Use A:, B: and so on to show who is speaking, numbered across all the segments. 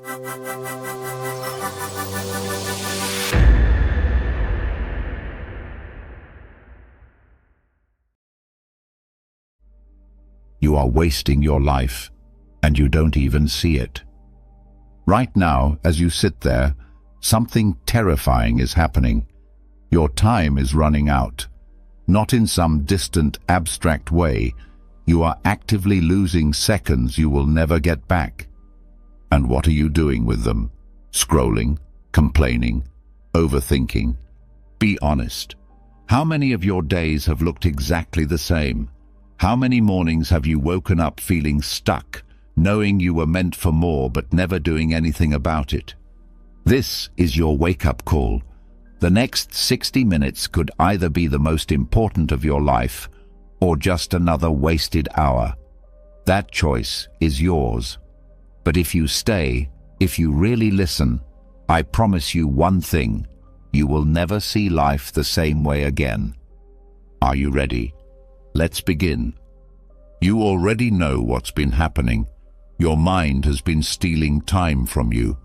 A: You are wasting your life, and you don't even see it. Right now, as you sit there, something terrifying is happening. Your time is running out. Not in some distant, abstract way. You are actively losing seconds you will never get back. And what are you doing with them? Scrolling, complaining, overthinking? Be honest. How many of your days have looked exactly the same? How many mornings have you woken up feeling stuck, knowing you were meant for more but never doing anything about it? This is your wake-up call. The next 60 minutes could either be the most important of your life or just another wasted hour. That choice is yours. But if you stay, if you really listen, I promise you one thing: you will never see life the same way again. Are you ready? Let's begin. You already know what's been happening. Your mind has been stealing time from you.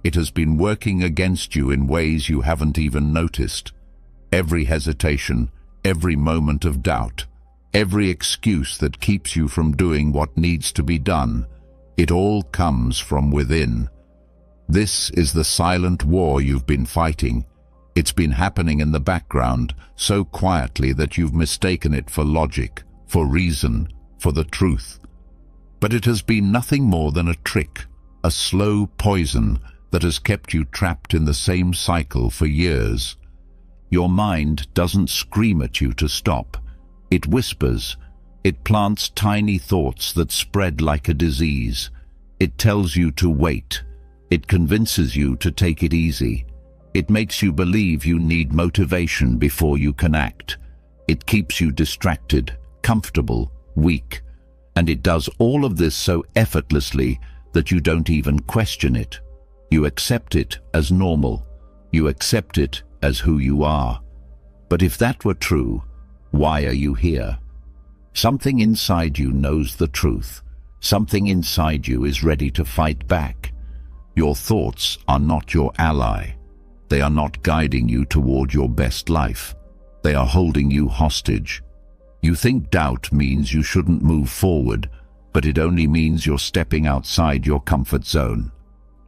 A: It has been working against you in ways you haven't even noticed. Every hesitation, every moment of doubt, every excuse that keeps you from doing what needs to be done, it all comes from within. This is the silent war you've been fighting. It's been happening in the background, so quietly that you've mistaken it for logic, for reason, for the truth. But it has been nothing more than a trick, a slow poison that has kept you trapped in the same cycle for years. Your mind doesn't scream at you to stop. It whispers. It plants tiny thoughts that spread like a disease. It tells you to wait. It convinces you to take it easy. It makes you believe you need motivation before you can act. It keeps you distracted, comfortable, weak. And it does all of this so effortlessly that you don't even question it. You accept it as normal. You accept it as who you are. But if that were true, why are you here? Something inside you knows the truth. Something inside you is ready to fight back. Your thoughts are not your ally. They are not guiding you toward your best life. They are holding you hostage. You think doubt means you shouldn't move forward, but it only means you're stepping outside your comfort zone.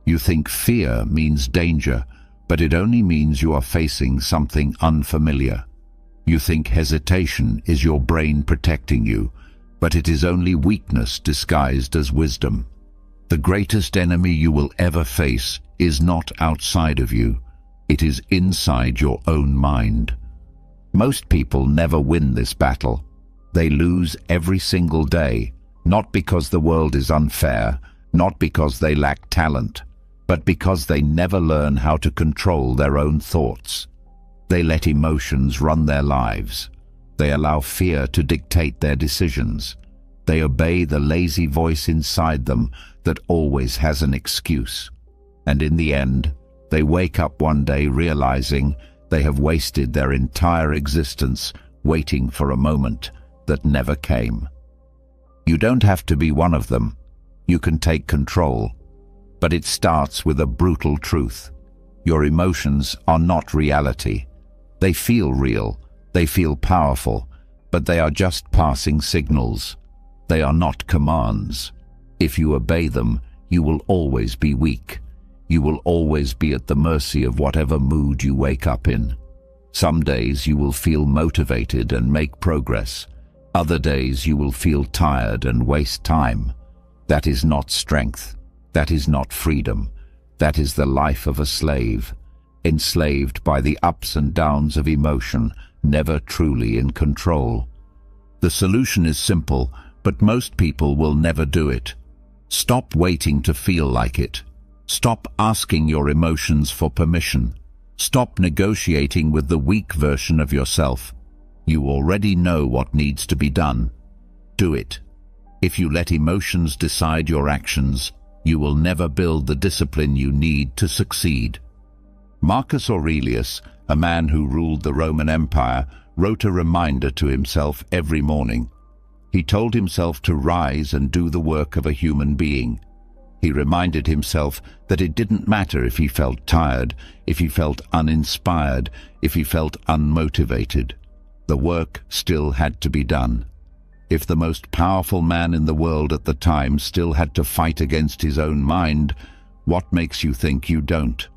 A: You think fear means danger, but it only means you are facing something unfamiliar. You think hesitation is your brain protecting you, but it is only weakness disguised as wisdom. The greatest enemy you will ever face is not outside of you. It is inside your own mind. Most people never win this battle. They lose every single day, not because the world is unfair, not because they lack talent, but because they never learn how to control their own thoughts. They let emotions run their lives. They allow fear to dictate their decisions. They obey the lazy voice inside them that always has an excuse. And in the end, they wake up one day realizing they have wasted their entire existence waiting for a moment that never came. You don't have to be one of them. You can take control. But it starts with a brutal truth. Your emotions are not reality. They feel real. They feel powerful. But they are just passing signals. They are not commands. If you obey them, you will always be weak. You will always be at the mercy of whatever mood you wake up in. Some days you will feel motivated and make progress. Other days you will feel tired and waste time. That is not strength. That is not freedom. That is the life of a slave, enslaved by the ups and downs of emotion, never truly in control. The solution is simple, but most people will never do it. Stop waiting to feel like it. Stop asking your emotions for permission. Stop negotiating with the weak version of yourself. You already know what needs to be done. Do it. If you let emotions decide your actions, you will never build the discipline you need to succeed. Marcus Aurelius, a man who ruled the Roman Empire, wrote a reminder to himself every morning. He told himself to rise and do the work of a human being. He reminded himself that it didn't matter if he felt tired, if he felt uninspired, if he felt unmotivated. The work still had to be done. If the most powerful man in the world at the time still had to fight against his own mind, what makes you think you don't?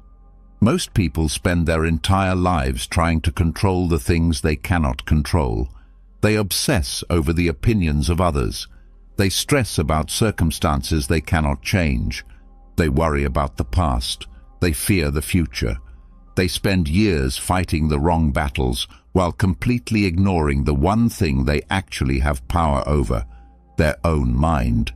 A: Most people spend their entire lives trying to control the things they cannot control. They obsess over the opinions of others. They stress about circumstances they cannot change. They worry about the past. They fear the future. They spend years fighting the wrong battles while completely ignoring the one thing they actually have power over, their own mind.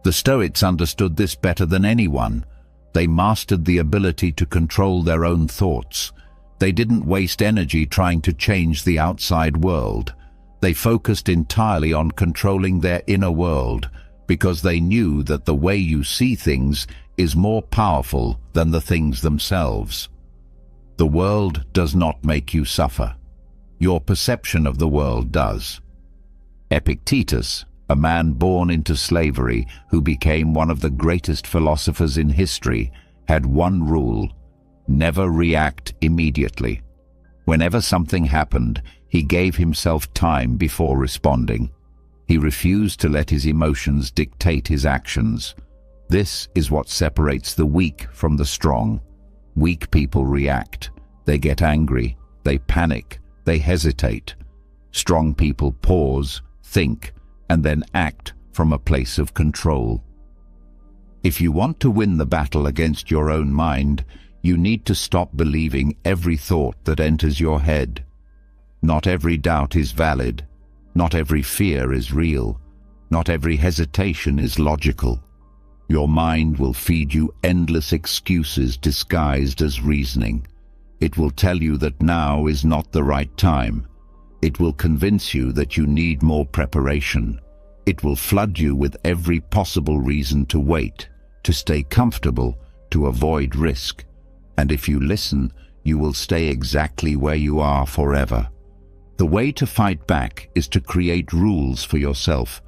A: The Stoics understood this better than anyone. They mastered the ability to control their own thoughts. They didn't waste energy trying to change the outside world. They focused entirely on controlling their inner world because they knew that the way you see things is more powerful than the things themselves. The world does not make you suffer. Your perception of the world does. Epictetus, a man born into slavery who became one of the greatest philosophers in history, had one rule: never react immediately. Whenever something happened, he gave himself time before responding. He refused to let his emotions dictate his actions. This is what separates the weak from the strong. Weak people react. They get angry. They panic. They hesitate. Strong people pause, think, and then act from a place of control. If you want to win the battle against your own mind, you need to stop believing every thought that enters your head. Not every doubt is valid. Not every fear is real. Not every hesitation is logical. Your mind will feed you endless excuses disguised as reasoning. It will tell you that now is not the right time. It will convince you that you need more preparation. It will flood you with every possible reason to wait, to stay comfortable, to avoid risk. And if you listen, you will stay exactly where you are forever. The way to fight back is to create rules for yourself.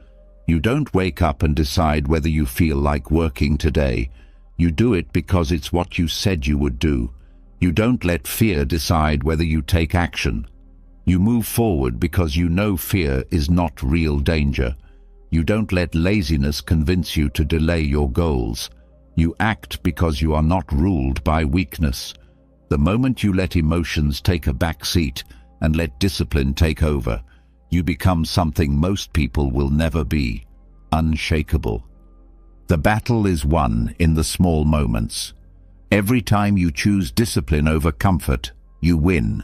A: You don't wake up and decide whether you feel like working today. You do it because it's what you said you would do. You don't let fear decide whether you take action. You move forward because you know fear is not real danger. You don't let laziness convince you to delay your goals. You act because you are not ruled by weakness. The moment you let emotions take a back seat and let discipline take over, you become something most people will never be: unshakable. The battle is won in the small moments. Every time you choose discipline over comfort, you win.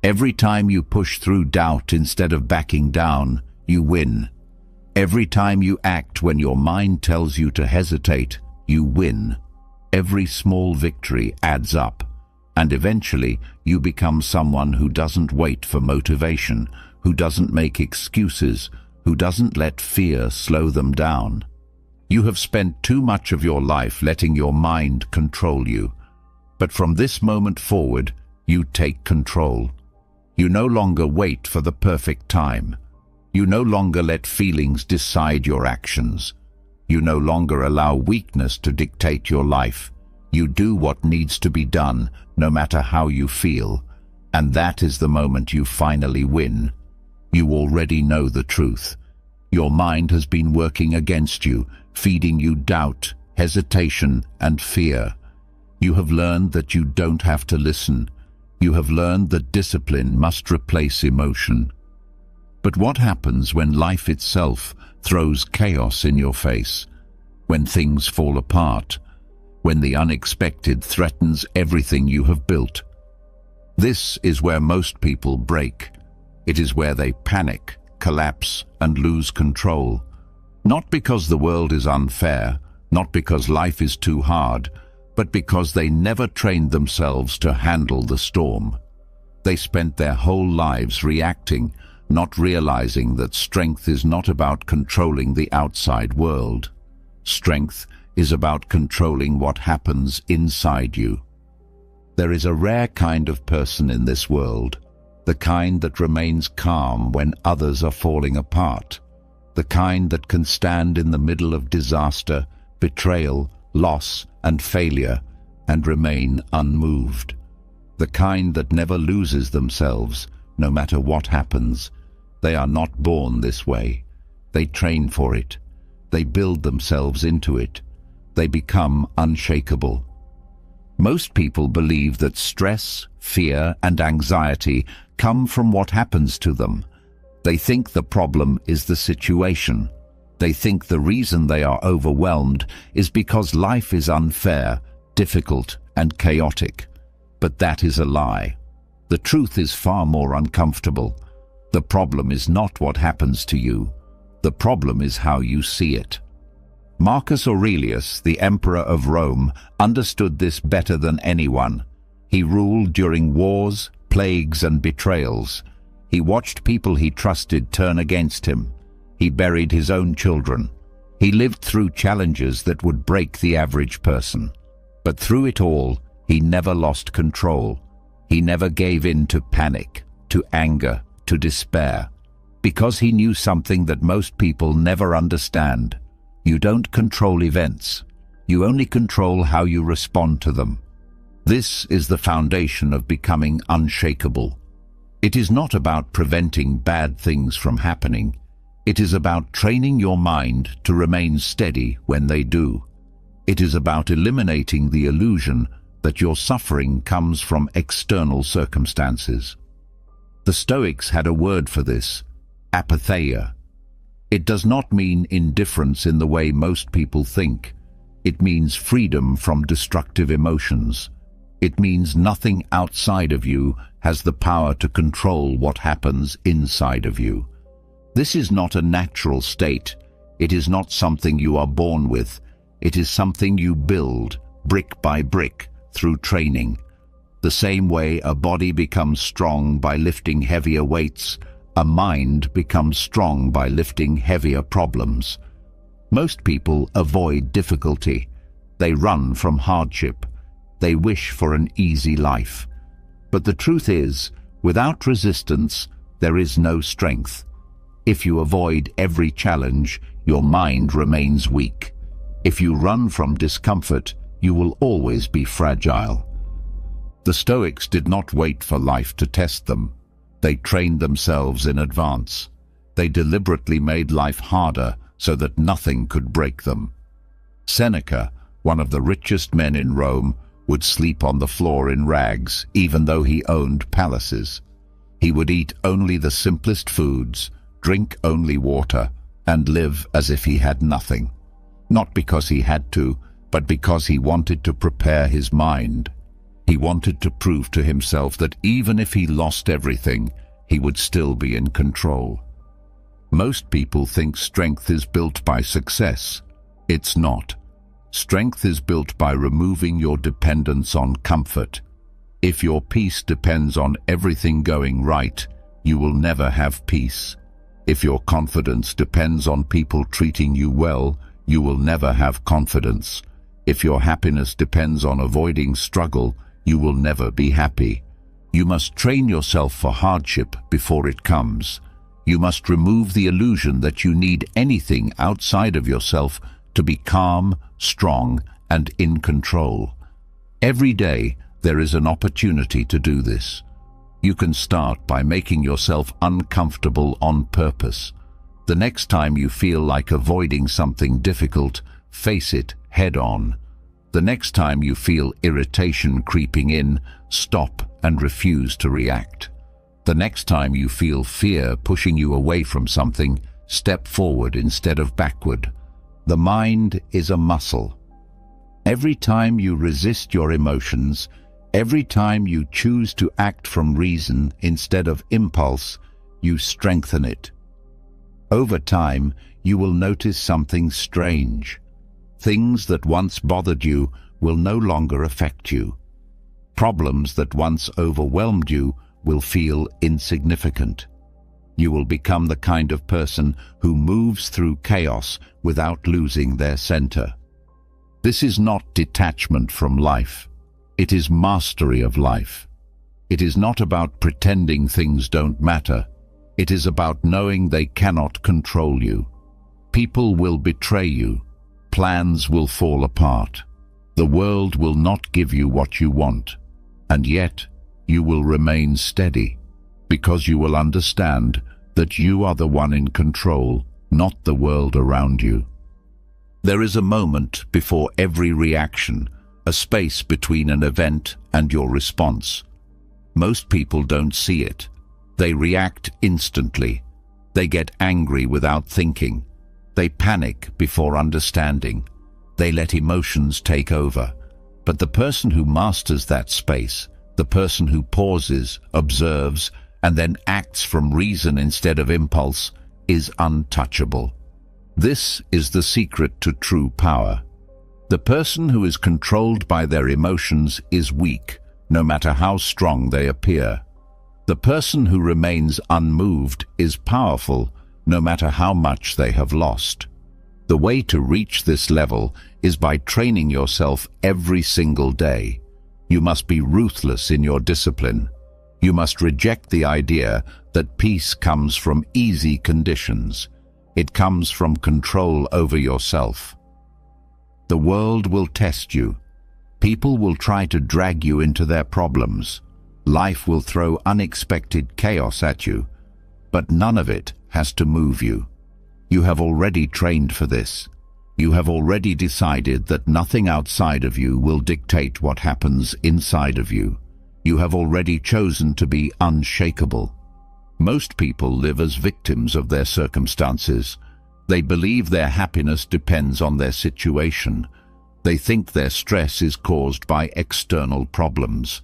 A: Every time you push through doubt instead of backing down, you win. Every time you act when your mind tells you to hesitate, you win. Every small victory adds up, and eventually you become someone who doesn't wait for motivation, who doesn't make excuses, who doesn't let fear slow them down. You have spent too much of your life letting your mind control you. But from this moment forward, you take control. You no longer wait for the perfect time. You no longer let feelings decide your actions. You no longer allow weakness to dictate your life. You do what needs to be done, no matter how you feel. And that is the moment you finally win. You already know the truth. Your mind has been working against you, feeding you doubt, hesitation, and fear. You have learned that you don't have to listen. You have learned that discipline must replace emotion. But what happens when life itself throws chaos in your face? When things fall apart? When the unexpected threatens everything you have built? This is where most people break. It is where they panic, collapse, and lose control. Not because the world is unfair, not because life is too hard, but because they never trained themselves to handle the storm. They spent their whole lives reacting, not realizing that strength is not about controlling the outside world. Strength is about controlling what happens inside you. There is a rare kind of person in this world, the kind that remains calm when others are falling apart, the kind that can stand in the middle of disaster, betrayal, loss, and failure, and remain unmoved. The kind that never loses themselves, no matter what happens. They are not born this way. They train for it. They build themselves into it. They become unshakable. Most people believe that stress, fear, and anxiety come from what happens to them. They think the problem is the situation. They think the reason they are overwhelmed is because life is unfair, difficult, and chaotic. But that is a lie. The truth is far more uncomfortable. The problem is not what happens to you. The problem is how you see it. Marcus Aurelius, the emperor of Rome, understood this better than anyone. He ruled during wars, plagues, and betrayals. He watched people he trusted turn against him. He buried his own children. He lived through challenges that would break the average person. But through it all, he never lost control. He never gave in to panic, to anger, to despair. Because he knew something that most people never understand. You don't control events. You only control how you respond to them. This is the foundation of becoming unshakable. It is not about preventing bad things from happening. It is about training your mind to remain steady when they do. It is about eliminating the illusion that your suffering comes from external circumstances. The Stoics had a word for this, apatheia. It does not mean indifference in the way most people think. It means freedom from destructive emotions. It means nothing outside of you has the power to control what happens inside of you. This is not a natural state. It is not something you are born with. It is something you build, brick by brick, through training. The same way a body becomes strong by lifting heavier weights, a mind becomes strong by lifting heavier problems. Most people avoid difficulty. They run from hardship. They wish for an easy life. But the truth is, without resistance, there is no strength. If you avoid every challenge, your mind remains weak. If you run from discomfort, you will always be fragile. The Stoics did not wait for life to test them. They trained themselves in advance. They deliberately made life harder so that nothing could break them. Seneca, one of the richest men in Rome, would sleep on the floor in rags, even though he owned palaces. He would eat only the simplest foods, drink only water, and live as if he had nothing. Not because he had to, but because he wanted to prepare his mind. He wanted to prove to himself that even if he lost everything, he would still be in control. Most people think strength is built by success. It's not. Strength is built by removing your dependence on comfort. If your peace depends on everything going right, you will never have peace. If your confidence depends on people treating you well, you will never have confidence. If your happiness depends on avoiding struggle, you will never be happy. You must train yourself for hardship before it comes. You must remove the illusion that you need anything outside of yourself to be calm, strong, and in control. Every day, there is an opportunity to do this. You can start by making yourself uncomfortable on purpose. The next time you feel like avoiding something difficult, face it head on. The next time you feel irritation creeping in, stop and refuse to react. The next time you feel fear pushing you away from something, step forward instead of backward. The mind is a muscle. Every time you resist your emotions, every time you choose to act from reason instead of impulse, you strengthen it. Over time, you will notice something strange. Things that once bothered you will no longer affect you. Problems that once overwhelmed you will feel insignificant. You will become the kind of person who moves through chaos without losing their center. This is not detachment from life. It is mastery of life. It is not about pretending things don't matter. It is about knowing they cannot control you. People will betray you. plans will fall apart. The world will not give you what you want, and yet you will remain steady, because you will understand that you are the one in control, not the world around you. There is a moment before every reaction, a space between an event and your response. Most people don't see it. They react instantly. They get angry without thinking. They panic before understanding. They let emotions take over. But the person who masters that space, the person who pauses, observes, and then acts from reason instead of impulse, is untouchable. This is the secret to true power. The person who is controlled by their emotions is weak, no matter how strong they appear. The person who remains unmoved is powerful, no matter how much they have lost. The way to reach this level is by training yourself every single day. You must be ruthless in your discipline. You must reject the idea that peace comes from easy conditions. It comes from control over yourself. The world will test you. People will try to drag you into their problems. Life will throw unexpected chaos at you, but none of it has to move you. You have already trained for this. You have already decided that nothing outside of you will dictate what happens inside of you. You have already chosen to be unshakable. Most people live as victims of their circumstances. They believe their happiness depends on their situation. They think their stress is caused by external problems.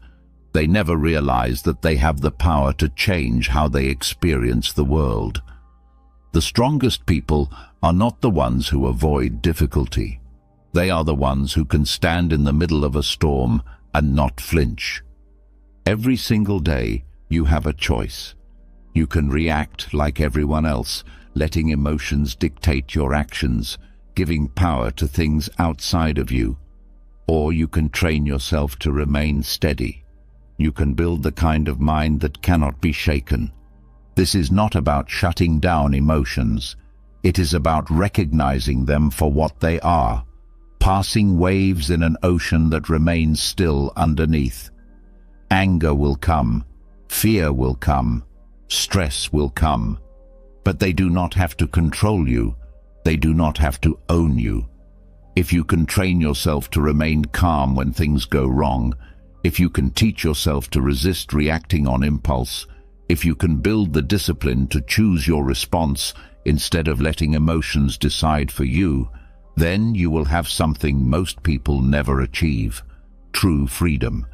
A: They never realize that they have the power to change how they experience the world. The strongest people are not the ones who avoid difficulty. They are the ones who can stand in the middle of a storm and not flinch. Every single day, you have a choice. You can react like everyone else, letting emotions dictate your actions, giving power to things outside of you. Or you can train yourself to remain steady. You can build the kind of mind that cannot be shaken. This is not about shutting down emotions. It is about recognizing them for what they are, passing waves in an ocean that remains still underneath. Anger will come, fear will come, stress will come, but they do not have to control you. They do not have to own you. If you can train yourself to remain calm when things go wrong, if you can teach yourself to resist reacting on impulse, if you can build the discipline to choose your response instead of letting emotions decide for you, then you will have something most people never achieve: true freedom.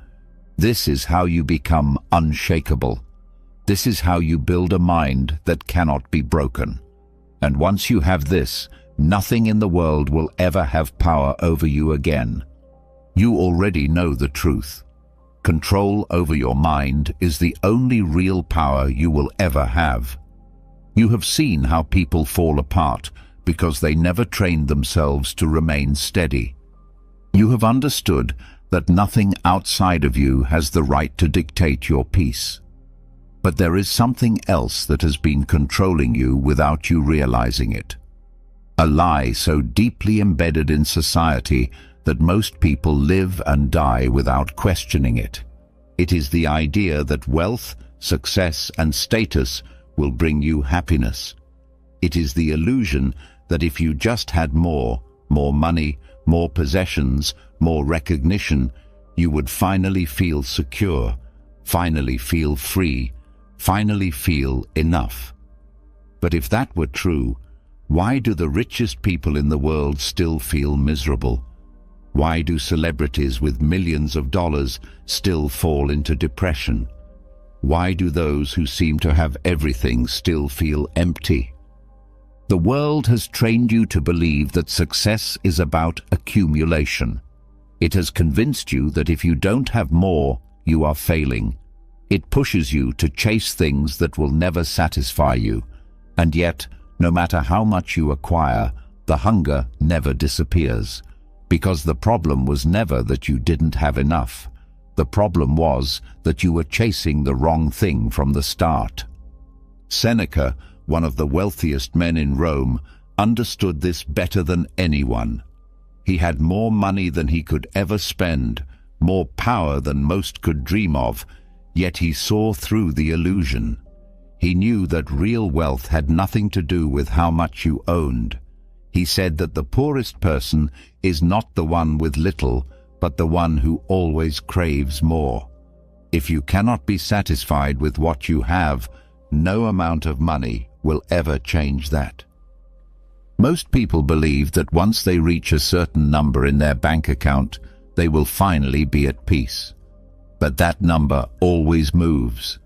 A: This is how you become unshakable. This is how you build a mind that cannot be broken. And once you have this, nothing in the world will ever have power over you again. You already know the truth. Control over your mind is the only real power you will ever have. You have seen how people fall apart because they never trained themselves to remain steady. You have understood that nothing outside of you has the right to dictate your peace. But there is something else that has been controlling you without you realizing it. A lie so deeply embedded in society that most people live and die without questioning it. It is the idea that wealth, success, and status will bring you happiness. It is the illusion that if you just had more money, more possessions, more recognition, you would finally feel secure, finally feel free, finally feel enough. But if that were true, why do the richest people in the world still feel miserable? Why do celebrities with millions of dollars still fall into depression? Why do those who seem to have everything still feel empty? The world has trained you to believe that success is about accumulation. It has convinced you that if you don't have more, you are failing. It pushes you to chase things that will never satisfy you. And yet, no matter how much you acquire, the hunger never disappears. Because the problem was never that you didn't have enough. The problem was that you were chasing the wrong thing from the start. Seneca, one of the wealthiest men in Rome, understood this better than anyone. He had more money than he could ever spend, more power than most could dream of, yet he saw through the illusion. He knew that real wealth had nothing to do with how much you owned. He said that the poorest person is not the one with little, but the one who always craves more. If you cannot be satisfied with what you have, no amount of money will ever change that. Most people believe that once they reach a certain number in their bank account, they will finally be at peace. But that number always moves.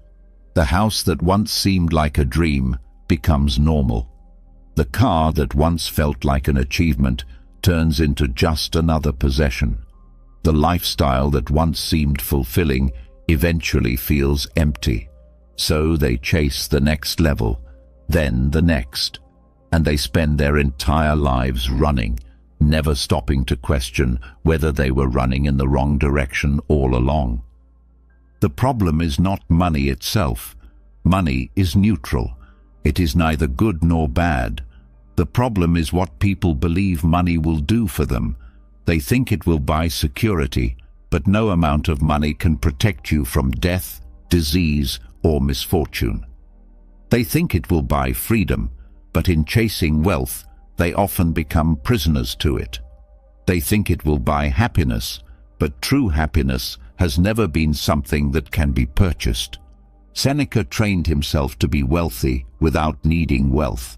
A: The house that once seemed like a dream becomes normal. The car that once felt like an achievement turns into just another possession. The lifestyle that once seemed fulfilling eventually feels empty. So they chase the next level, then the next, and they spend their entire lives running, never stopping to question whether they were running in the wrong direction all along. The problem is not money itself. Money is neutral. It is neither good nor bad. The problem is what people believe money will do for them. They think it will buy security, but no amount of money can protect you from death, disease, or misfortune. They think it will buy freedom, but in chasing wealth, they often become prisoners to it. They think it will buy happiness, but true happiness has never been something that can be purchased. Seneca trained himself to be wealthy without needing wealth.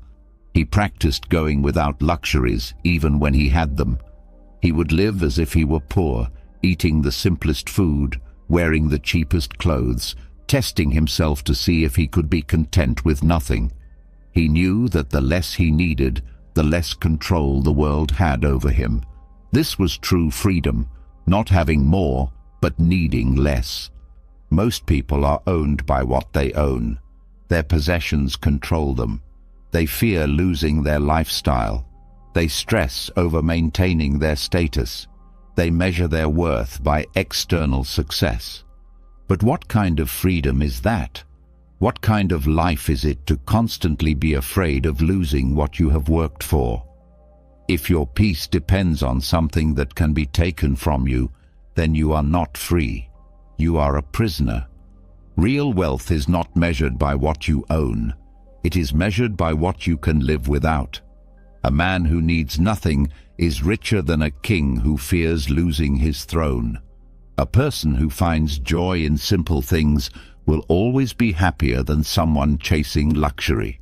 A: He practiced going without luxuries even when he had them. He would live as if he were poor, eating the simplest food, wearing the cheapest clothes, testing himself to see if he could be content with nothing. He knew that the less he needed, the less control the world had over him. This was true freedom, not having more, but needing less. Most people are owned by what they own. Their possessions control them. They fear losing their lifestyle. They stress over maintaining their status. They measure their worth by external success. But what kind of freedom is that? What kind of life is it to constantly be afraid of losing what you have worked for? If your peace depends on something that can be taken from you, then you are not free. You are a prisoner. Real wealth is not measured by what you own. It is measured by what you can live without. A man who needs nothing is richer than a king who fears losing his throne. A person who finds joy in simple things will always be happier than someone chasing luxury.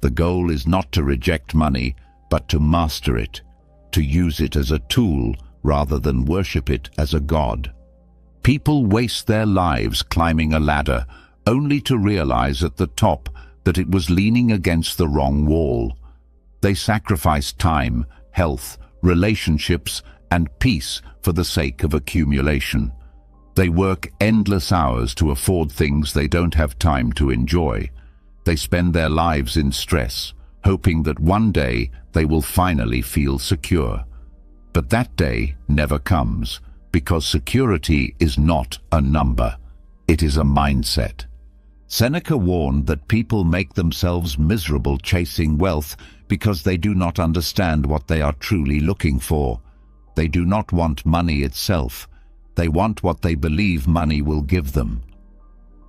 A: The goal is not to reject money, but to master it, to use it as a tool rather than worship it as a god. People waste their lives climbing a ladder, only to realize at the top that it was leaning against the wrong wall. They sacrifice time, health, relationships, and peace for the sake of accumulation. They work endless hours to afford things they don't have time to enjoy. They spend their lives in stress, hoping that one day they will finally feel secure. But that day never comes, because security is not a number. It is a mindset. Seneca warned that people make themselves miserable chasing wealth because they do not understand what they are truly looking for. They do not want money itself. They want what they believe money will give them.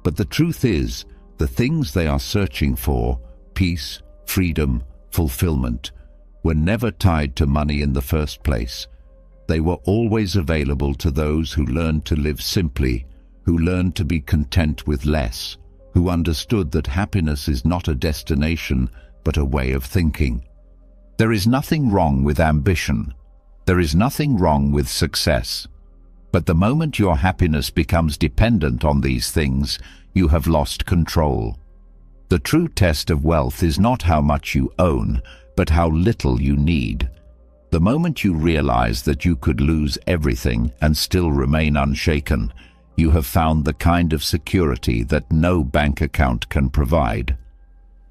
A: But the truth is, the things they are searching for, peace, freedom, fulfillment, were never tied to money in the first place. They were always available to those who learned to live simply, who learned to be content with less, who understood that happiness is not a destination, but a way of thinking. There is nothing wrong with ambition. There is nothing wrong with success. But the moment your happiness becomes dependent on these things, you have lost control. The true test of wealth is not how much you own, but how little you need. The moment you realize that you could lose everything and still remain unshaken, you have found the kind of security that no bank account can provide.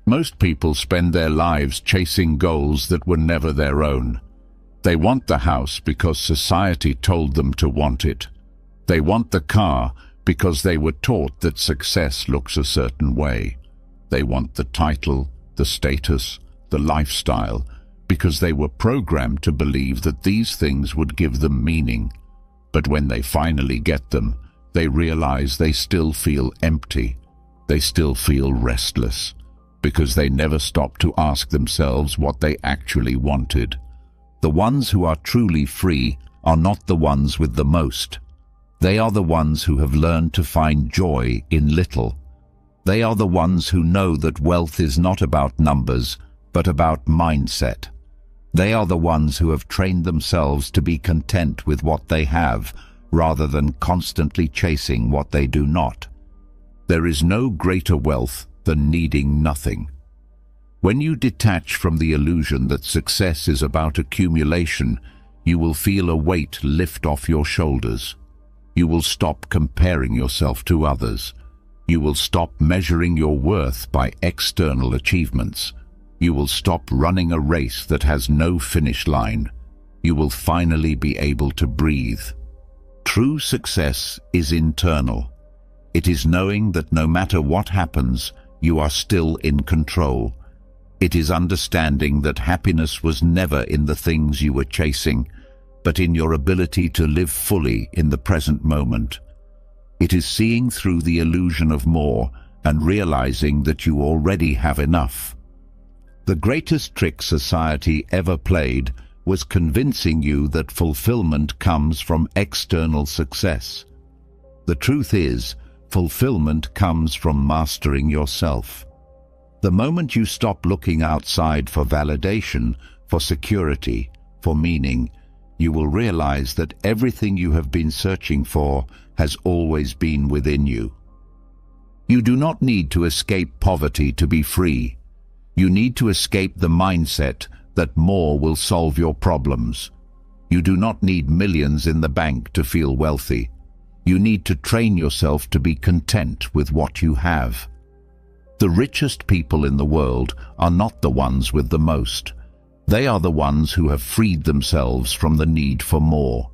A: Most people spend their lives chasing goals that were never their own. They want the house because society told them to want it. They want the car because they were taught that success looks a certain way. They want the title, the status, the lifestyle, because they were programmed to believe that these things would give them meaning. But when they finally get them, they realize they still feel empty. They still feel restless, because they never stop to ask themselves what they actually wanted. The ones who are truly free are not the ones with the most. They are the ones who have learned to find joy in little. They are the ones who know that wealth is not about numbers, but about mindset. They are the ones who have trained themselves to be content with what they have, rather than constantly chasing what they do not. There is no greater wealth than needing nothing. When you detach from the illusion that success is about accumulation, you will feel a weight lift off your shoulders. You will stop comparing yourself to others. You will stop measuring your worth by external achievements. You will stop running a race that has no finish line. You will finally be able to breathe. True success is internal. It is knowing that no matter what happens, you are still in control. It is understanding that happiness was never in the things you were chasing, but in your ability to live fully in the present moment. It is seeing through the illusion of more and realizing that you already have enough. The greatest trick society ever played was convincing you that fulfillment comes from external success. The truth is, fulfillment comes from mastering yourself. The moment you stop looking outside for validation, for security, for meaning, you will realize that everything you have been searching for has always been within you. You do not need to escape poverty to be free. You need to escape the mindset that more will solve your problems. You do not need millions in the bank to feel wealthy. You need to train yourself to be content with what you have. The richest people in the world are not the ones with the most. They are the ones who have freed themselves from the need for more.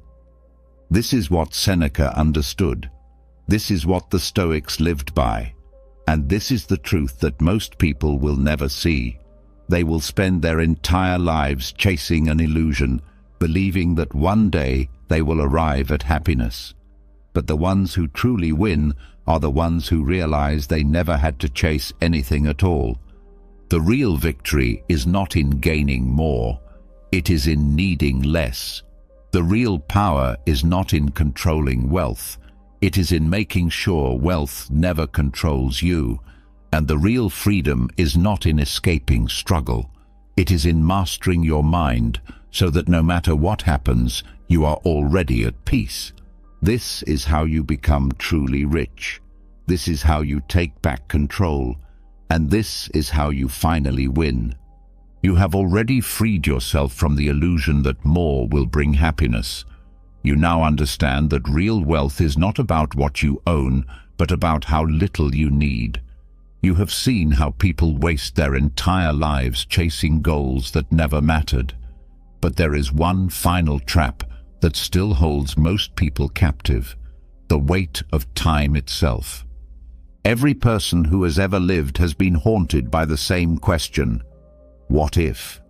A: This is what Seneca understood. This is what the Stoics lived by. And this is the truth that most people will never see. They will spend their entire lives chasing an illusion, believing that one day they will arrive at happiness. But the ones who truly win are the ones who realize they never had to chase anything at all. The real victory is not in gaining more, it is in needing less. The real power is not in controlling wealth, it is in making sure wealth never controls you. And the real freedom is not in escaping struggle, it is in mastering your mind so that no matter what happens, you are already at peace. This is how you become truly rich. This is how you take back control. And this is how you finally win. You have already freed yourself from the illusion that more will bring happiness. You now understand that real wealth is not about what you own, but about how little you need. You have seen how people waste their entire lives chasing goals that never mattered. But there is one final trap that still holds most people captive: the weight of time itself. Every person who has ever lived has been haunted by the same question: what if?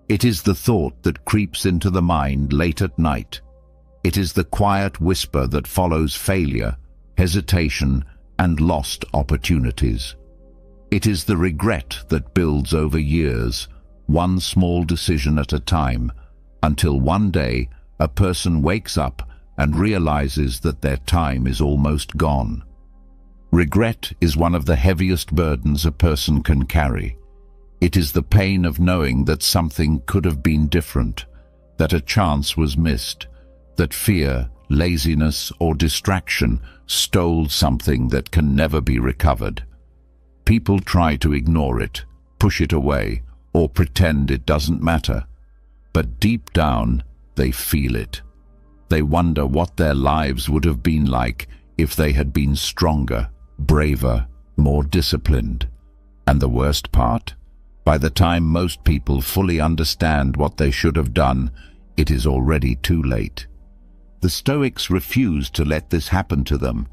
A: It is the thought that creeps into the mind late at night. It is the quiet whisper that follows failure, hesitation, and lost opportunities. It is the regret that builds over years, one small decision at a time, until one day a person wakes up and realizes that their time is almost gone. Regret is one of the heaviest burdens a person can carry. It is the pain of knowing that something could have been different, that a chance was missed, that fear, laziness, or distraction stole something that can never be recovered. People try to ignore it, push it away, or pretend it doesn't matter. But deep down, they feel it. They wonder what their lives would have been like if they had been stronger, braver, more disciplined. And the worst part? By the time most people fully understand what they should have done, it is already too late. The Stoics refused to let this happen to them.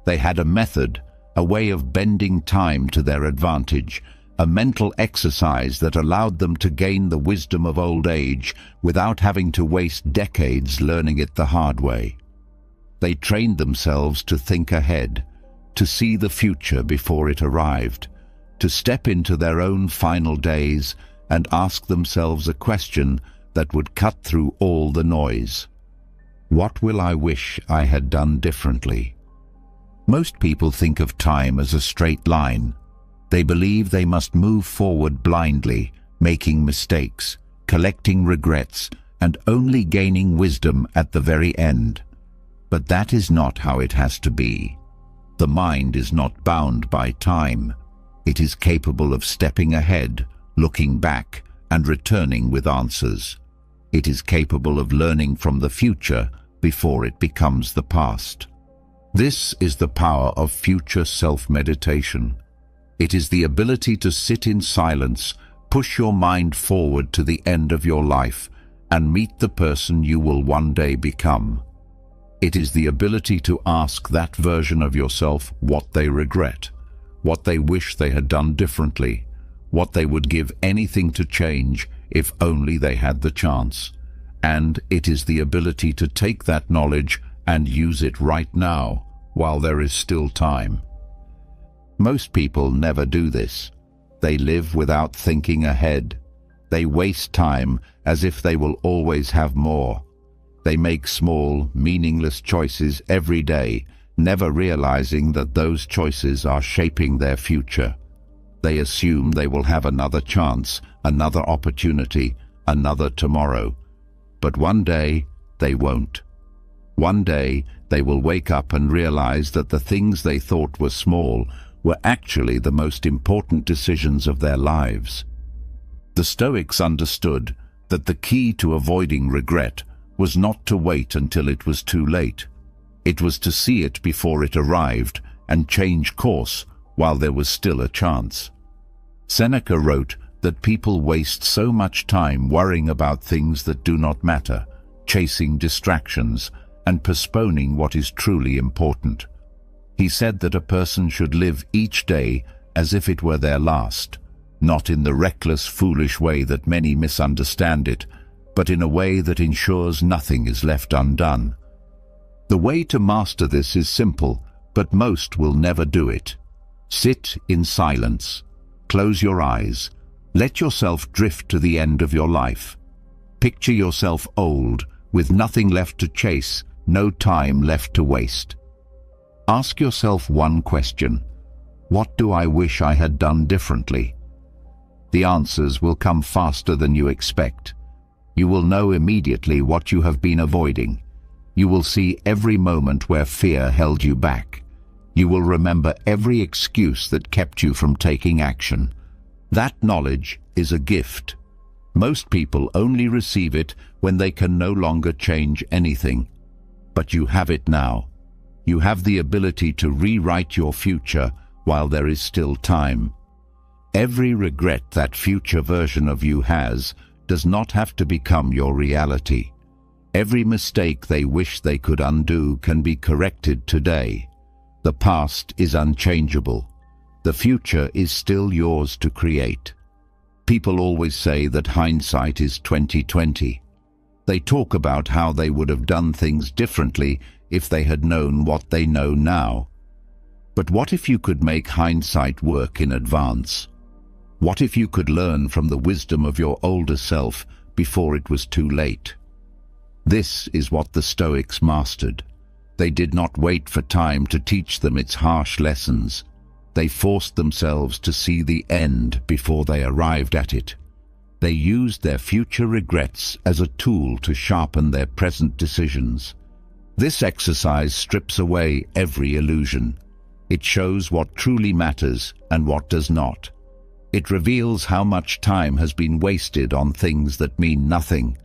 A: They had a method, a way of bending time to their advantage, a mental exercise that allowed them to gain the wisdom of old age without having to waste decades learning it the hard way. They trained themselves to think ahead, to see the future before it arrived, to step into their own final days and ask themselves a question that would cut through all the noise. What will I wish I had done differently? Most people think of time as a straight line. They believe they must move forward blindly, making mistakes, collecting regrets, and only gaining wisdom at the very end. But that is not how it has to be. The mind is not bound by time. It is capable of stepping ahead, looking back, and returning with answers. It is capable of learning from the future before it becomes the past. This is the power of future self-meditation. It is the ability to sit in silence, push your mind forward to the end of your life, and meet the person you will one day become. It is the ability to ask that version of yourself what they regret, what they wish they had done differently, what they would give anything to change if only they had the chance. And it is the ability to take that knowledge and use it right now, while there is still time. Most people never do this. They live without thinking ahead. They waste time as if they will always have more. They make small, meaningless choices every day, never realizing that those choices are shaping their future. They assume they will have another chance, another opportunity, another tomorrow. But one day, they won't. One day, they will wake up and realize that the things they thought were small were actually the most important decisions of their lives. The Stoics understood that the key to avoiding regret was not to wait until it was too late. It was to see it before it arrived and change course while there was still a chance. Seneca wrote that people waste so much time worrying about things that do not matter, chasing distractions, and postponing what is truly important. He said that a person should live each day as if it were their last, not in the reckless, foolish way that many misunderstand it, but in a way that ensures nothing is left undone. The way to master this is simple, but most will never do it. Sit in silence. Close your eyes. Let yourself drift to the end of your life. Picture yourself old, with nothing left to chase, no time left to waste. Ask yourself one question. What do I wish I had done differently? The answers will come faster than you expect. You will know immediately what you have been avoiding. You will see every moment where fear held you back. You will remember every excuse that kept you from taking action. That knowledge is a gift. Most people only receive it when they can no longer change anything. But you have it now. You have the ability to rewrite your future while there is still time. Every regret that future version of you has does not have to become your reality. Every mistake they wish they could undo can be corrected today. The past is unchangeable. The future is still yours to create. People always say that hindsight is 20/20. They talk about how they would have done things differently if they had known what they know now. But what if you could make hindsight work in advance? What if you could learn from the wisdom of your older self before it was too late? This is what the Stoics mastered. They did not wait for time to teach them its harsh lessons. They forced themselves to see the end before they arrived at it. They used their future regrets as a tool to sharpen their present decisions. This exercise strips away every illusion. It shows what truly matters and what does not. It reveals how much time has been wasted on things that mean nothing.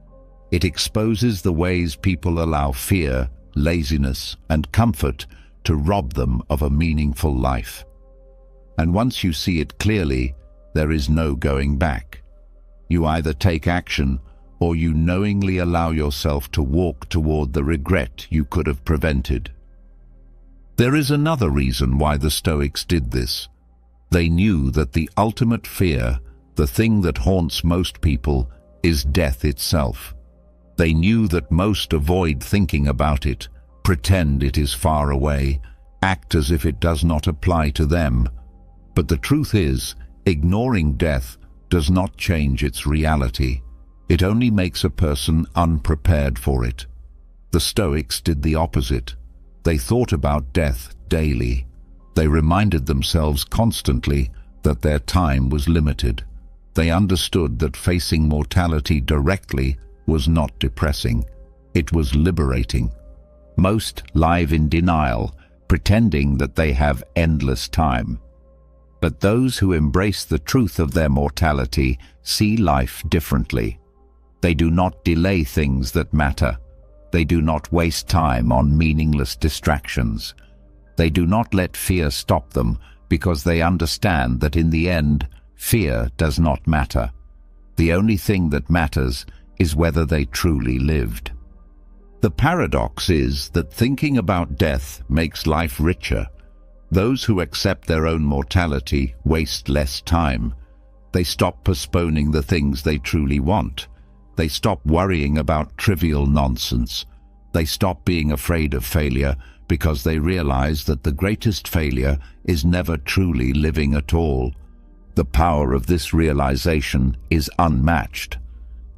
A: It exposes the ways people allow fear, laziness, and comfort to rob them of a meaningful life. And once you see it clearly, there is no going back. You either take action or you knowingly allow yourself to walk toward the regret you could have prevented. There is another reason why the Stoics did this. They knew that the ultimate fear, the thing that haunts most people, is death itself. They knew that most avoid thinking about it, pretend it is far away, act as if it does not apply to them. But the truth is, ignoring death does not change its reality. It only makes a person unprepared for it. The Stoics did the opposite. They thought about death daily. They reminded themselves constantly that their time was limited. They understood that facing mortality directly was not depressing. It was liberating. Most live in denial, pretending that they have endless time. But those who embrace the truth of their mortality see life differently. They do not delay things that matter. They do not waste time on meaningless distractions. They do not let fear stop them because they understand that in the end, fear does not matter. The only thing that matters is whether they truly lived. The paradox is that thinking about death makes life richer. Those who accept their own mortality waste less time. They stop postponing the things they truly want. They stop worrying about trivial nonsense. They stop being afraid of failure because they realize that the greatest failure is never truly living at all. The power of this realization is unmatched.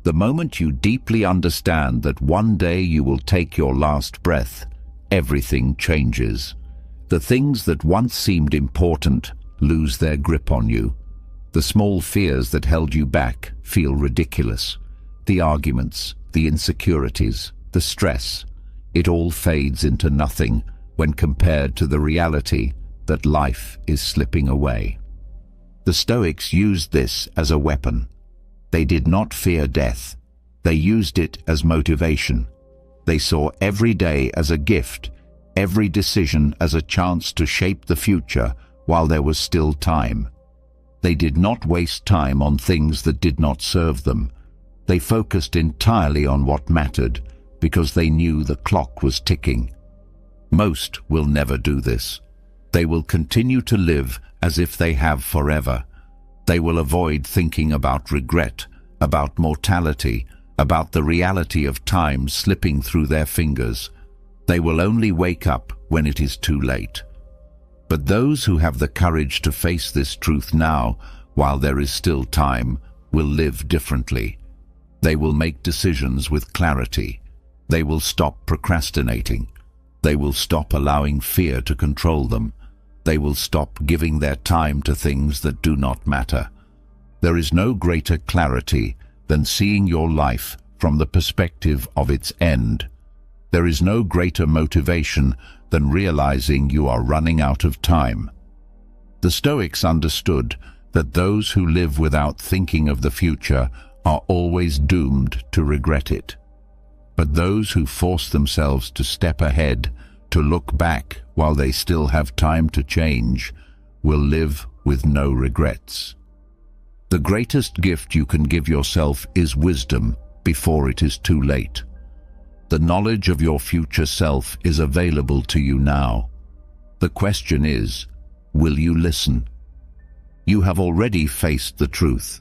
A: The moment you deeply understand that one day you will take your last breath, everything changes. The things that once seemed important lose their grip on you. The small fears that held you back feel ridiculous. The arguments, the insecurities, the stress, it all fades into nothing when compared to the reality that life is slipping away. The Stoics used this as a weapon. They did not fear death. They used it as motivation. They saw every day as a gift, every decision as a chance to shape the future while there was still time. They did not waste time on things that did not serve them. They focused entirely on what mattered because they knew the clock was ticking. Most will never do this. They will continue to live as if they have forever. They will avoid thinking about regret, about mortality, about the reality of time slipping through their fingers. They will only wake up when it is too late. But those who have the courage to face this truth now, while there is still time, will live differently. They will make decisions with clarity. They will stop procrastinating. They will stop allowing fear to control them. They will stop giving their time to things that do not matter. There is no greater clarity than seeing your life from the perspective of its end. There is no greater motivation than realizing you are running out of time. The Stoics understood that those who live without thinking of the future are always doomed to regret it. But those who force themselves to step ahead, to look back while they still have time to change, will live with no regrets. The greatest gift you can give yourself is wisdom before it is too late. The knowledge of your future self is available to you now. The question is, will you listen? You have already faced the truth.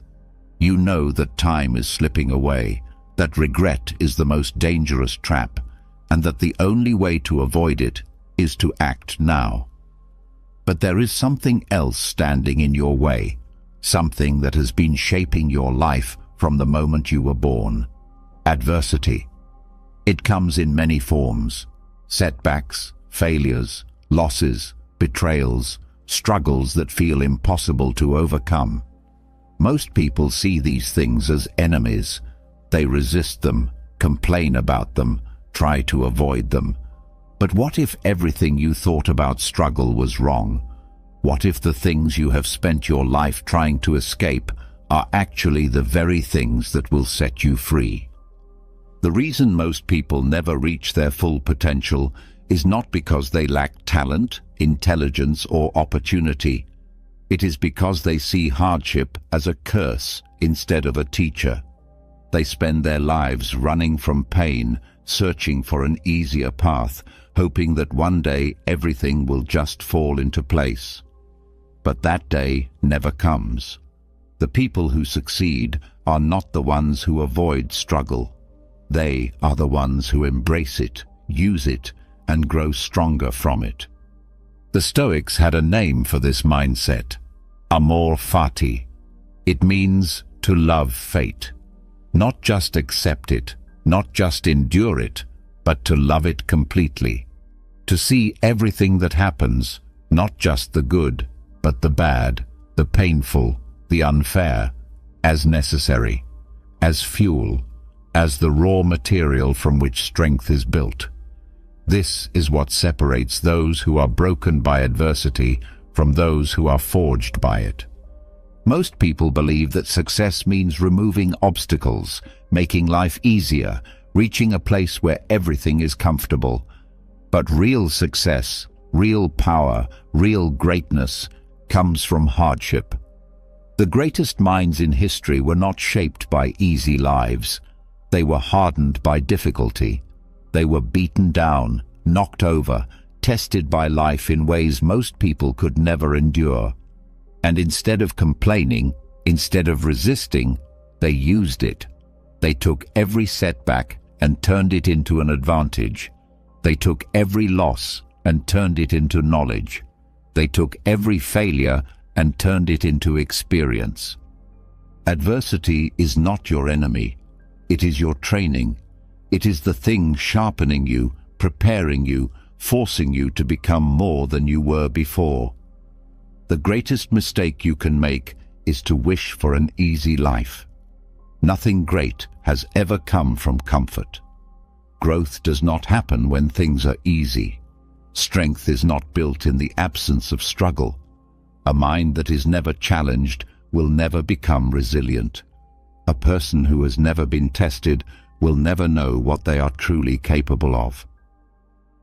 A: You know that time is slipping away, that regret is the most dangerous trap, and that the only way to avoid it is to act now. But there is something else standing in your way, something that has been shaping your life from the moment you were born. Adversity. It comes in many forms: setbacks, failures, losses, betrayals, struggles that feel impossible to overcome. Most people see these things as enemies. They resist them, complain about them, try to avoid them. But what if everything you thought about struggle was wrong? What if the things you have spent your life trying to escape are actually the very things that will set you free? The reason most people never reach their full potential is not because they lack talent, intelligence, or opportunity. It is because they see hardship as a curse instead of a teacher. They spend their lives running from pain, searching for an easier path, hoping that one day everything will just fall into place. but that day never comes. The people who succeed are not the ones who avoid struggle. They are the ones who embrace it, use it, and grow stronger from it. The Stoics had a name for this mindset: amor fati. It means to love fate. Not just accept it, not just endure it, but to love it completely. To see everything that happens, not just the good, but the bad, the painful, the unfair, as necessary, as fuel, as the raw material from which strength is built. This is what separates those who are broken by adversity from those who are forged by it. Most people believe that success means removing obstacles, making life easier, reaching a place where everything is comfortable. But real success, real power, real greatness comes from hardship. The greatest minds in history were not shaped by easy lives. They were hardened by difficulty. They were beaten down, knocked over, tested by life in ways most people could never endure. And instead of complaining, instead of resisting, they used it. They took every setback and turned it into an advantage. They took every loss and turned it into knowledge. They took every failure and turned it into experience. Adversity is not your enemy. It is your training. It is the thing sharpening you, preparing you, forcing you to become more than you were before. The greatest mistake you can make is to wish for an easy life. Nothing great has ever come from comfort. Growth does not happen when things are easy. Strength is not built in the absence of struggle. A mind that is never challenged will never become resilient. A person who has never been tested will never know what they are truly capable of.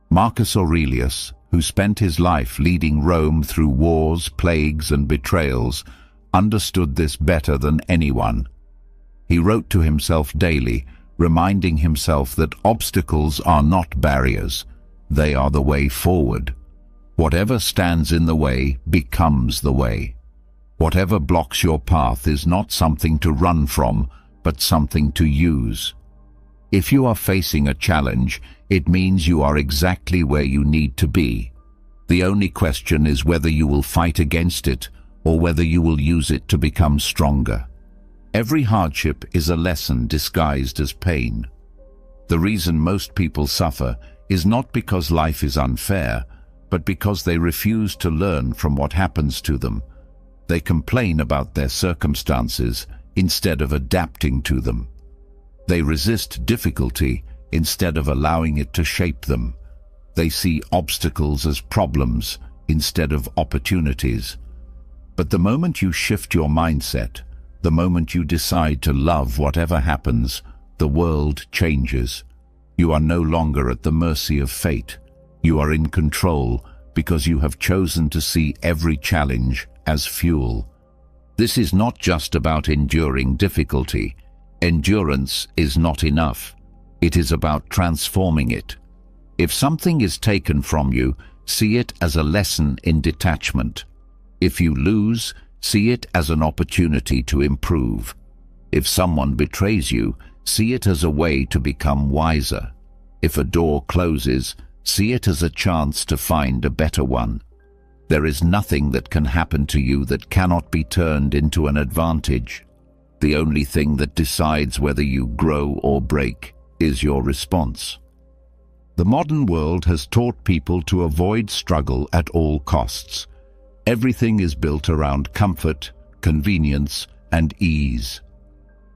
A: Marcus Aurelius, who spent his life leading Rome through wars, plagues, and betrayals, understood this better than anyone. He wrote to himself daily, reminding himself that obstacles are not barriers, they are the way forward. Whatever stands in the way becomes the way. Whatever blocks your path is not something to run from, but something to use. If you are facing a challenge, it means you are exactly where you need to be. The only question is whether you will fight against it or whether you will use it to become stronger. Every hardship is a lesson disguised as pain. The reason most people suffer is not because life is unfair, but because they refuse to learn from what happens to them. They complain about their circumstances instead of adapting to them. They resist difficulty instead of allowing it to shape them. They see obstacles as problems instead of opportunities. But the moment you shift your mindset, the moment you decide to love whatever happens, the world changes. You are no longer at the mercy of fate. You are in control because you have chosen to see every challenge as fuel. This is not just about enduring difficulty. Endurance is not enough. It is about transforming it. If something is taken from you, see it as a lesson in detachment. If you lose, see it as an opportunity to improve. If someone betrays you, see it as a way to become wiser. If a door closes, see it as a chance to find a better one. There is nothing that can happen to you that cannot be turned into an advantage. The only thing that decides whether you grow or break is your response. The modern world has taught people to avoid struggle at all costs. Everything is built around comfort, convenience, and ease.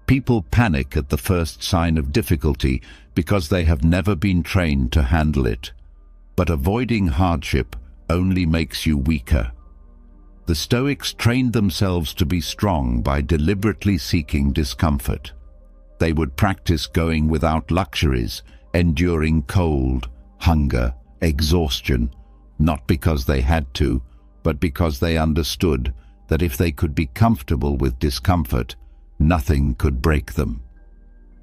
A: People panic at the first sign of difficulty because they have never been trained to handle it. But avoiding hardship only makes you weaker. The Stoics trained themselves to be strong by deliberately seeking discomfort. They would practice going without luxuries, enduring cold, hunger, exhaustion, not because they had to, but because they understood that if they could be comfortable with discomfort, nothing could break them.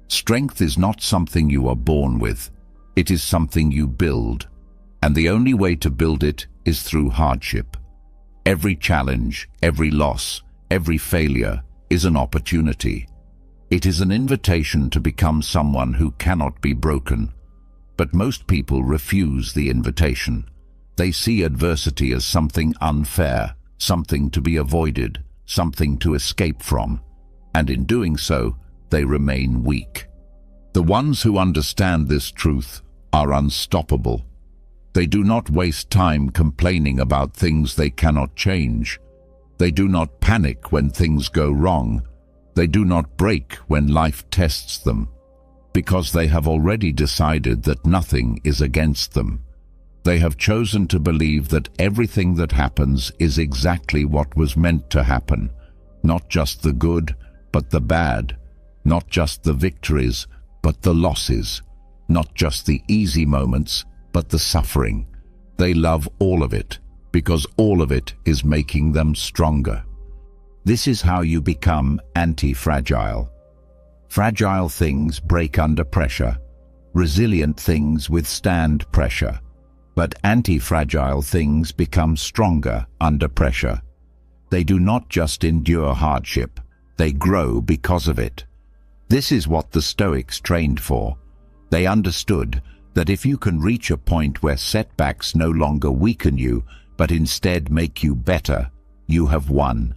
A: Strength is not something you are born with. It is something you build, and the only way to build it is through hardship. Every challenge, every loss, every failure is an opportunity. It is an invitation to become someone who cannot be broken. But most people refuse the invitation. They see adversity as something unfair, something to be avoided, something to escape from, and in doing so, they remain weak. The ones who understand this truth are unstoppable. They do not waste time complaining about things they cannot change. They do not panic when things go wrong. They do not break when life tests them, because they have already decided that nothing is against them. They have chosen to believe that everything that happens is exactly what was meant to happen, not just the good, but the bad, not just the victories, but the losses, not just the easy moments, but the suffering. They love all of it, because all of it is making them stronger. This is how you become anti-fragile. Fragile things break under pressure. Resilient things withstand pressure. But anti-fragile things become stronger under pressure. They do not just endure hardship, they grow because of it. This is what the Stoics trained for. They understood that if you can reach a point where setbacks no longer weaken you, but instead make you better, you have won.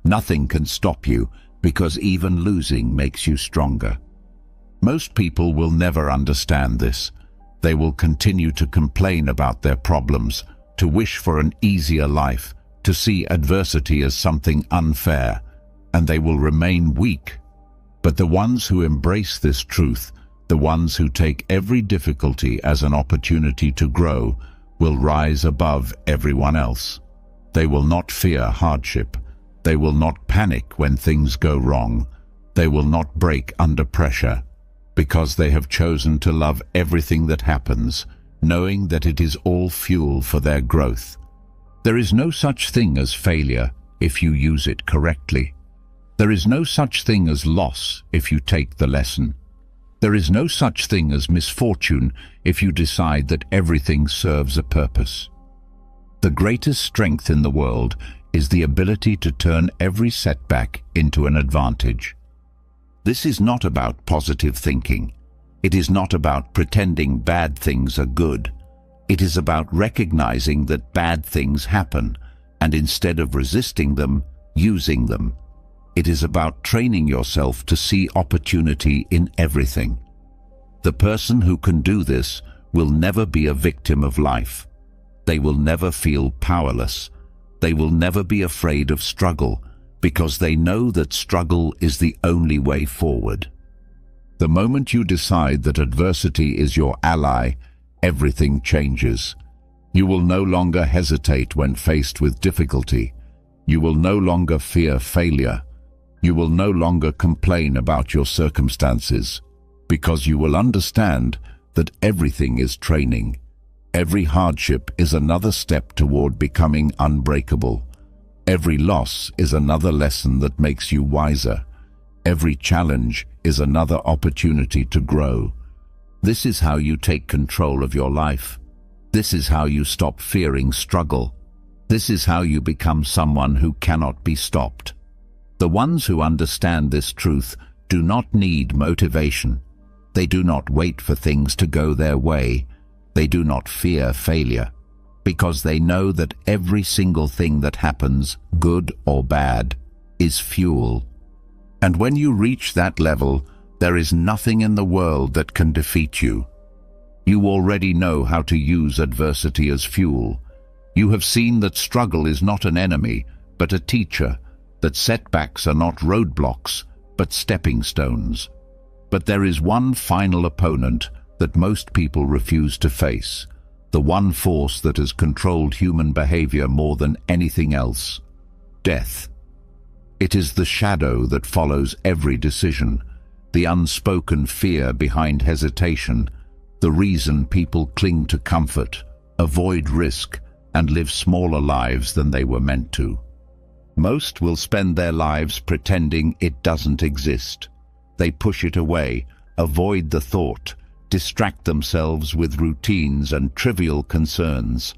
A: Nothing can stop you, because even losing makes you stronger. Most people will never understand this. They will continue to complain about their problems, to wish for an easier life, to see adversity as something unfair, and they will remain weak. But the ones who embrace this truth, the ones who take every difficulty as an opportunity to grow, will rise above everyone else. They will not fear hardship. They will not panic when things go wrong. They will not break under pressure, because they have chosen to love everything that happens, knowing that it is all fuel for their growth. There is no such thing as failure if you use it correctly. There is no such thing as loss if you take the lesson. There is no such thing as misfortune if you decide that everything serves a purpose. The greatest strength in the world is the ability to turn every setback into an advantage. This is not about positive thinking. It is not about pretending bad things are good. It is about recognizing that bad things happen, and instead of resisting them, using them. It is about training yourself to see opportunity in everything. The person who can do this will never be a victim of life. They will never feel powerless. They will never be afraid of struggle, because they know that struggle is the only way forward. The moment you decide that adversity is your ally, everything changes. You will no longer hesitate when faced with difficulty. You will no longer fear failure. You will no longer complain about your circumstances, because you will understand that everything is training. Every hardship is another step toward becoming unbreakable. Every loss is another lesson that makes you wiser. Every challenge is another opportunity to grow. This is how you take control of your life. This is how you stop fearing struggle. This is how you become someone who cannot be stopped. The ones who understand this truth do not need motivation. They do not wait for things to go their way. They do not fear failure, because they know that every single thing that happens, good or bad, is fuel. And when you reach that level, there is nothing in the world that can defeat you. You already know how to use adversity as fuel. You have seen that struggle is not an enemy, but a teacher, that setbacks are not roadblocks, but stepping stones. But there is one final opponent that most people refuse to face, the one force that has controlled human behavior more than anything else: death. It is the shadow that follows every decision, the unspoken fear behind hesitation, the reason people cling to comfort, avoid risk, and live smaller lives than they were meant to. Most will spend their lives pretending it doesn't exist. They push it away, avoid the thought, distract themselves with routines and trivial concerns.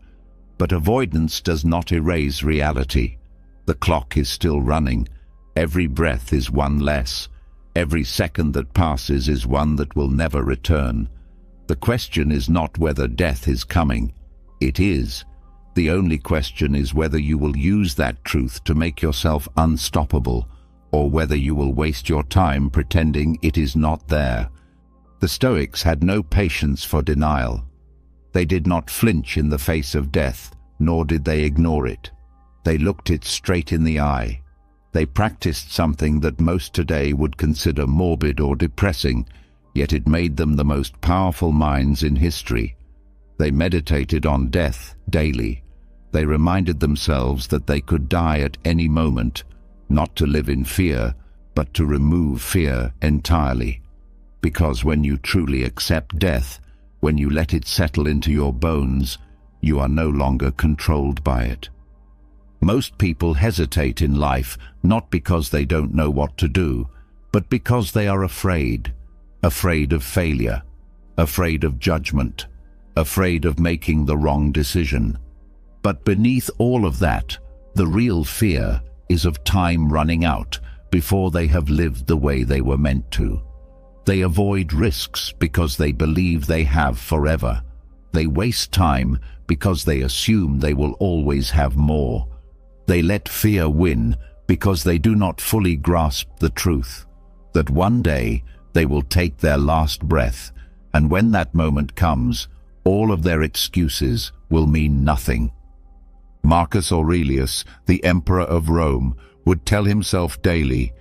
A: But avoidance does not erase reality. The clock is still running. Every breath is one less. Every second that passes is one that will never return. The question is not whether death is coming. It is. The only question is whether you will use that truth to make yourself unstoppable, or whether you will waste your time pretending it is not there. The Stoics had no patience for denial. They did not flinch in the face of death, nor did they ignore it. They looked it straight in the eye. They practiced something that most today would consider morbid or depressing, yet it made them the most powerful minds in history. They meditated on death daily. They reminded themselves that they could die at any moment, not to live in fear, but to remove fear entirely. Because when you truly accept death, when you let it settle into your bones, you are no longer controlled by it. Most people hesitate in life, not because they don't know what to do, but because they are afraid. Afraid of failure, afraid of judgment, afraid of making the wrong decision. But beneath all of that, the real fear is of time running out before they have lived the way they were meant to. They avoid risks because they believe they have forever. They waste time because they assume they will always have more. They let fear win because they do not fully grasp the truth, that one day they will take their last breath, and when that moment comes, all of their excuses will mean nothing. Marcus Aurelius, the Emperor of Rome, would tell himself daily,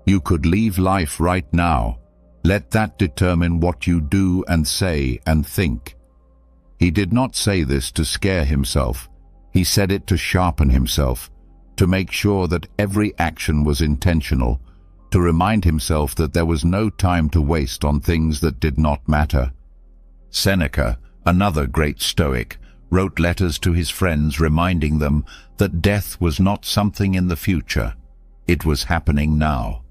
A: "You could leave life right now. Let that determine what you do and say and think." He did not say this to scare himself. He said it to sharpen himself, to make sure that every action was intentional, to remind himself that there was no time to waste on things that did not matter. Seneca, another great Stoic, wrote letters to his friends reminding them that death was not something in the future. It was happening now.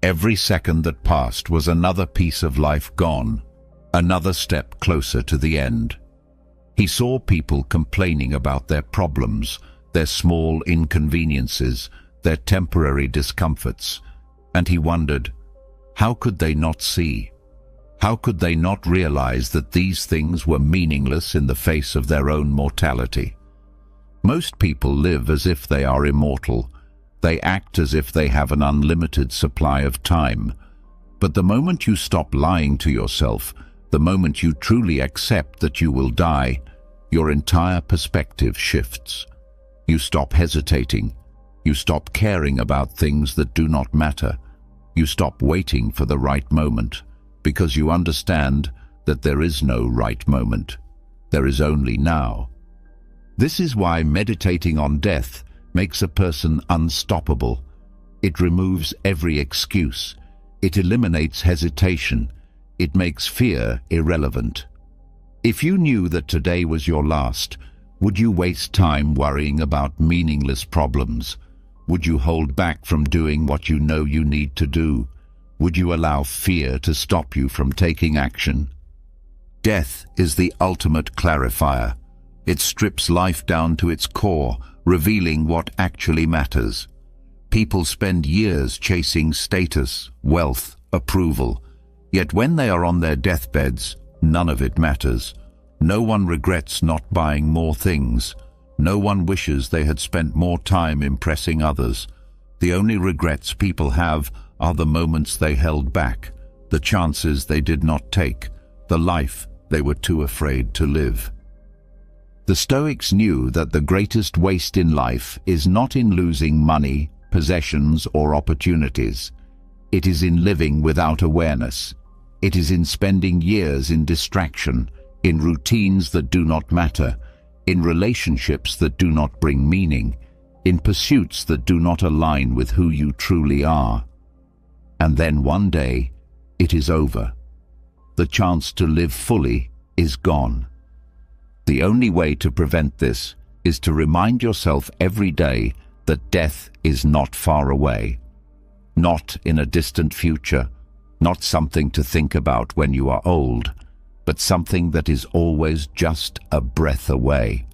A: Every second that passed was another piece of life gone, another step closer to the end. He saw people complaining about their problems, their small inconveniences, their temporary discomforts, and he wondered, how could they not see? How could they not realize that these things were meaningless in the face of their own mortality? Most people live as if they are immortal. They act as if they have an unlimited supply of time. But the moment you stop lying to yourself, the moment you truly accept that you will die, your entire perspective shifts. You stop hesitating. You stop caring about things that do not matter. You stop waiting for the right moment, because you understand that there is no right moment. There is only now. This is why meditating on death makes a person unstoppable. It removes every excuse. It eliminates hesitation. It makes fear irrelevant. If you knew that today was your last, would you waste time worrying about meaningless problems? Would you hold back from doing what you know you need to do? Would you allow fear to stop you from taking action? Death is the ultimate clarifier. It strips life down to its core, revealing what actually matters. People spend years chasing status, wealth, approval. Yet when they are on their deathbeds, none of it matters. No one regrets not buying more things. No one wishes they had spent more time impressing others. The only regrets people have are the moments they held back, the chances they did not take, the life they were too afraid to live. The Stoics knew that the greatest waste in life is not in losing money, possessions, or opportunities. It is in living without awareness. It is in spending years in distraction, in routines that do not matter, in relationships that do not bring meaning, in pursuits that do not align with who you truly are. And then one day, it is over. The chance to live fully is gone. The only way to prevent this is to remind yourself every day that death is not far away, not in a distant future, not something to think about when you are old, but something that is always just a breath away.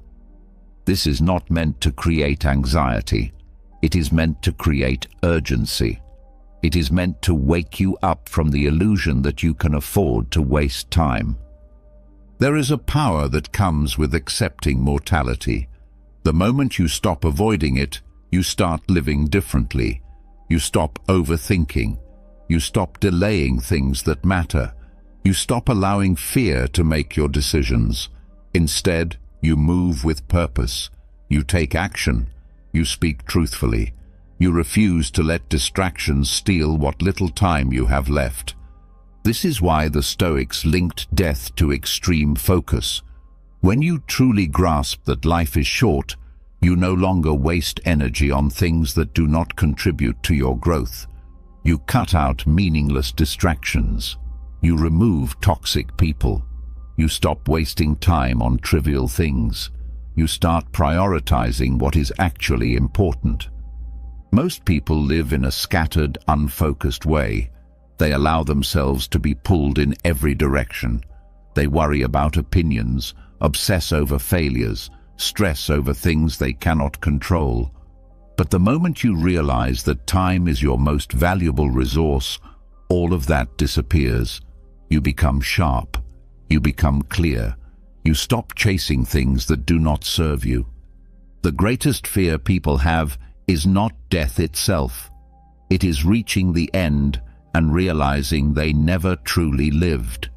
A: This is not meant to create anxiety. It is meant to create urgency. It is meant to wake you up from the illusion that you can afford to waste time. There is a power that comes with accepting mortality. The moment you stop avoiding it, you start living differently. You stop overthinking. You stop delaying things that matter. You stop allowing fear to make your decisions. Instead, you move with purpose. You take action. You speak truthfully. You refuse to let distractions steal what little time you have left. This is why the Stoics linked death to extreme focus. When you truly grasp that life is short, you no longer waste energy on things that do not contribute to your growth. You cut out meaningless distractions. You remove toxic people. You stop wasting time on trivial things. You start prioritizing what is actually important. Most people live in a scattered, unfocused way. They allow themselves to be pulled in every direction. They worry about opinions, obsess over failures, stress over things they cannot control. But the moment you realize that time is your most valuable resource, all of that disappears. You become sharp. You become clear. You stop chasing things that do not serve you. The greatest fear people have is not death itself. It is reaching the end and realizing they never truly lived.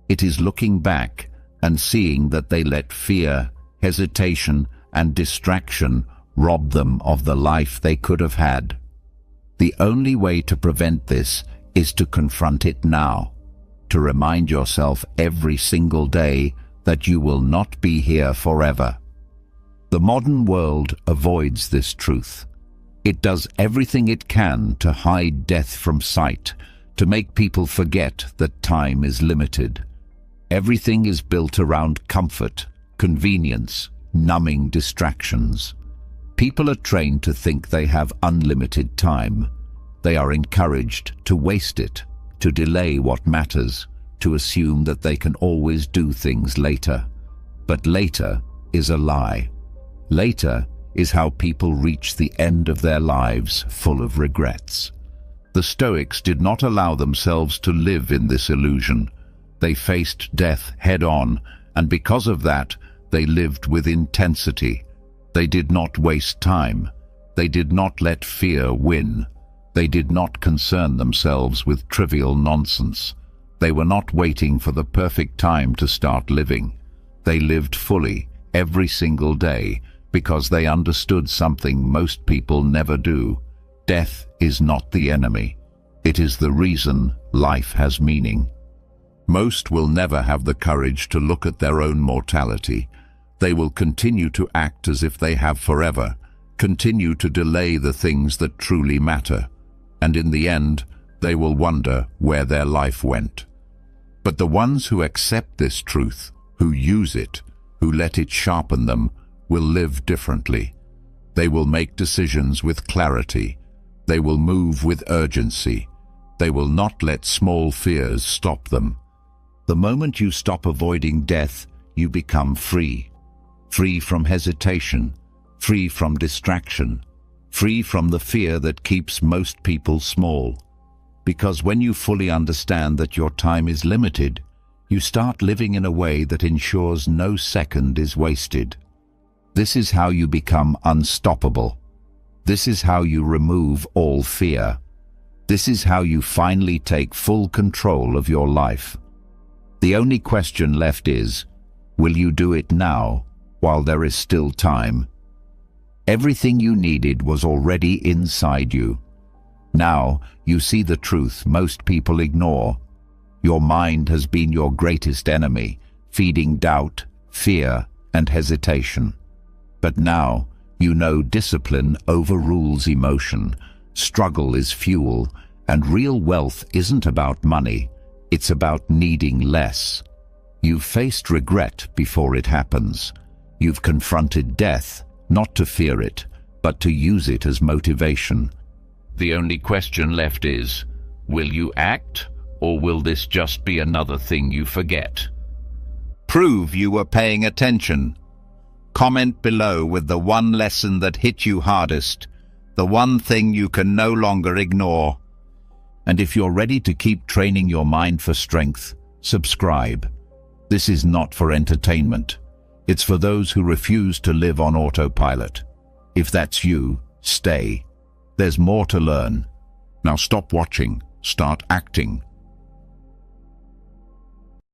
A: It is looking back and seeing that they let fear, hesitation, and distraction rob them of the life they could have had. The only way to prevent this is to confront it now, to remind yourself every single day that you will not be here forever. The modern world avoids this truth. It does everything it can to hide death from sight, to make people forget that time is limited. Everything is built around comfort, convenience, numbing distractions. People are trained to think they have unlimited time. They are encouraged to waste it, to delay what matters, to assume that they can always do things later. But later is a lie. Later is how people reach the end of their lives full of regrets. The Stoics did not allow themselves to live in this illusion. They faced death head-on, and because of that, they lived with intensity. They did not waste time. They did not let fear win. They did not concern themselves with trivial nonsense. They were not waiting for the perfect time to start living. They lived fully, every single day, because they understood something most people never do. Death is not the enemy. It is the reason life has meaning. Most will never have the courage to look at their own mortality. They will continue to act as if they have forever, continue to delay the things that truly matter, and in the end, they will wonder where their life went. But the ones who accept this truth, who use it, who let it sharpen them, will live differently. They will make decisions with clarity. They will move with urgency. They will not let small fears stop them. The moment you stop avoiding death, you become free. Free from hesitation, free from distraction, free from the fear that keeps most people small. Because when you fully understand that your time is limited, you start living in a way that ensures no second is wasted. This is how you become unstoppable. This is how you remove all fear. This is how you finally take full control of your life. The only question left is, will you do it now, while there is still time? Everything you needed was already inside you. Now you see the truth most people ignore. Your mind has been your greatest enemy, feeding doubt, fear, and hesitation. But now you know discipline overrules emotion, struggle is fuel, and real wealth isn't about money, it's about needing less. You've faced regret before it happens. You've confronted death, not to fear it, but to use it as motivation. The only question left is, will you act, or will this just be another thing you forget? Prove you were paying attention. Comment below with the one lesson that hit you hardest, the one thing you can no longer ignore. And if you're ready to keep training your mind for strength, subscribe. This is not for entertainment. It's for those who refuse to live on autopilot. If that's you, stay. There's more to learn. Now stop watching, start acting.